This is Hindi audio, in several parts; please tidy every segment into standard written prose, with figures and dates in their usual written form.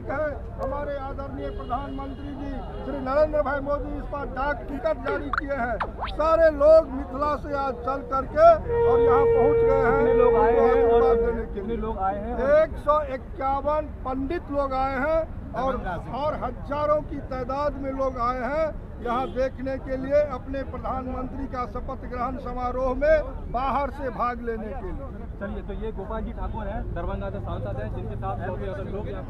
तारीख है, हमारे आदरणीय प्रधानमंत्री जी श्री नरेंद्र भाई मोदी इस पर डाक टिकट जारी किए हैं। सारे लोग मिथिला से आज चल करके और यहाँ पहुँच गए हैं। आशीर्वाद देने के लिए लोग आए हैं, 151 पंडित लोग आए हैं और हजारों की तादाद में लोग आए हैं यहाँ देखने के लिए अपने प्रधानमंत्री का शपथ ग्रहण समारोह में बाहर से भाग लेने के लिए। चलिए, तो ये गोपाल जी ठाकुर हैं, दरभंगा से सांसद हैं, जिनके साथ बहुत ज्यादा लोग यहाँ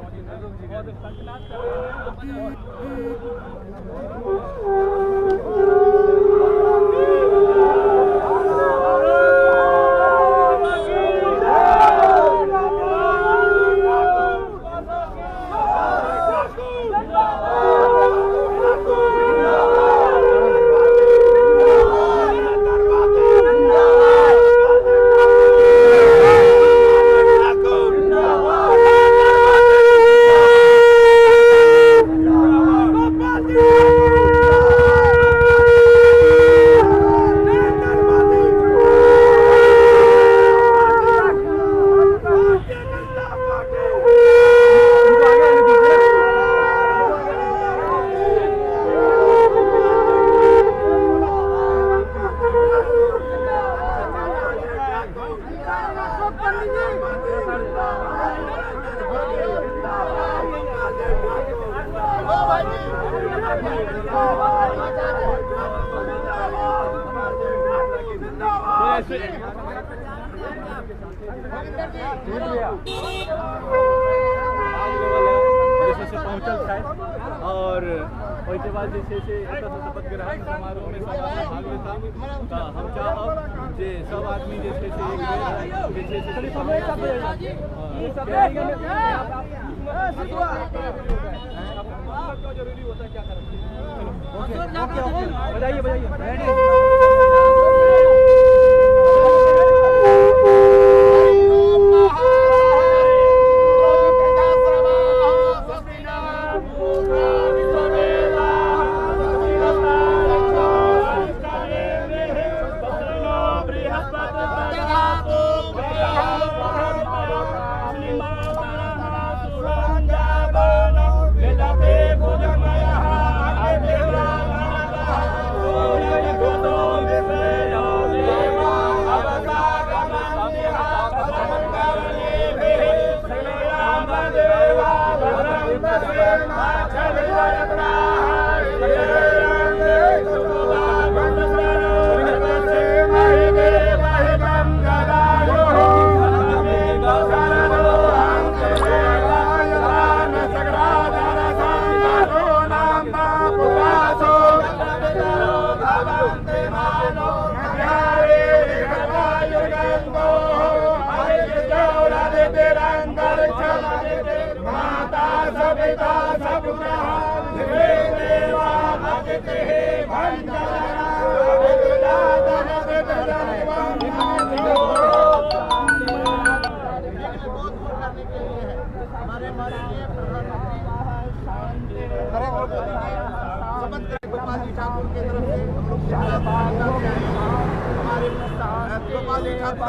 और उसके बाद जैसे शपथ ग्रहण समारोह में भाग लेता हम चाहब जे सब आदमी जैसे जरूरी होता है, क्या करें। बताइए गोपाल जी ठाकुर की तरफ से हमारे गोपाल जी ठाकुर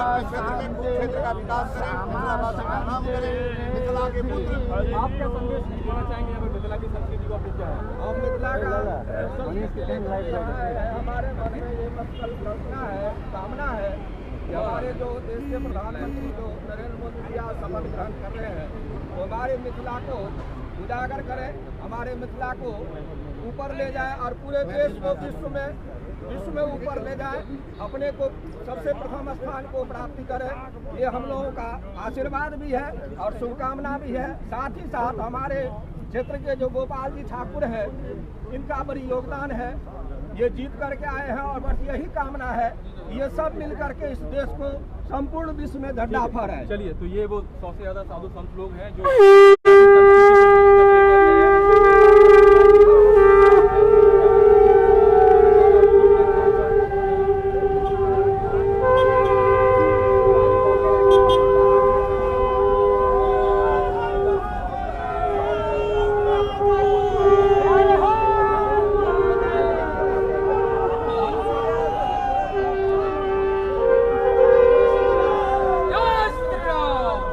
क्षेत्र का विकास करें, मिथिलावासी का नाम करें, मिथिला के पुत्र। आप क्या संदेश देना चाहेंगे अगर मिथिला की संस्कृति को क्या है? और मिथिला का हमारे मन में ये मकसद कल्पना है, कामना है कि हमारे जो देश के प्रधानमंत्री जो नरेंद्र मोदी जी आज शपथ ग्रहण कर रहे हैं, वो हमारे मिथिला को उजागर करें, हमारे मिथिला को ऊपर ले जाए और पूरे देश को विश्व में ऊपर ले जाए, अपने को सबसे प्रथम स्थान को प्राप्ति करे। ये हम लोगों का आशीर्वाद भी है और शुभकामना भी है। साथ ही साथ हमारे क्षेत्र के जो गोपाल जी ठाकुर हैं, इनका बड़ी योगदान है, ये जीत करके आए हैं और बस यही कामना है ये सब मिल करके इस देश को संपूर्ण विश्व में झंडा फहराए। चलिए, तो ये वो 100 से ज्यादा साधु संत लोग हैं जो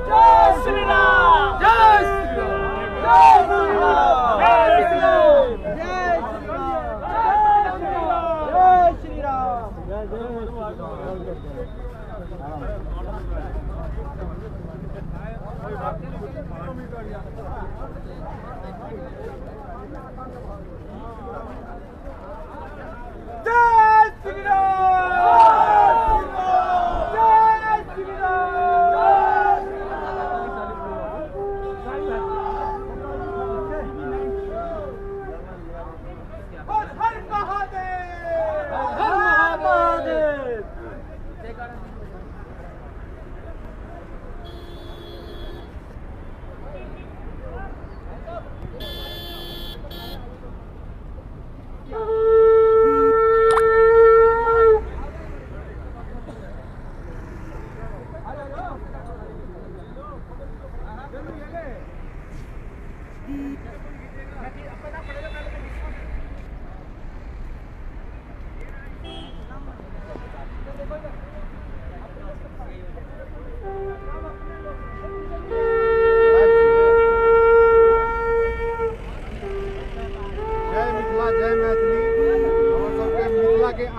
जय श्री राम, जय श्री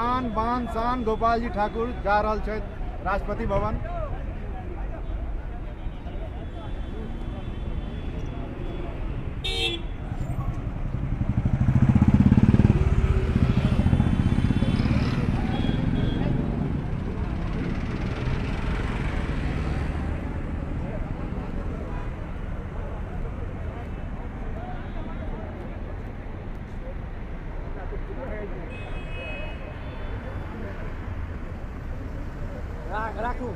आन बान शान गोपाल जी ठाकुर जा रहल छथि राष्ट्रपति भवन। राखू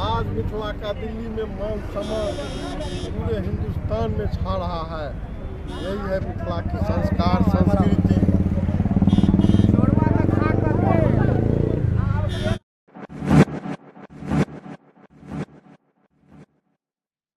आज मिथिला का दिल्ली में मान सम्मान पूरे हिंदुस्तान में छा रहा है। यही है मिथिला की संस्कार संस्कृति।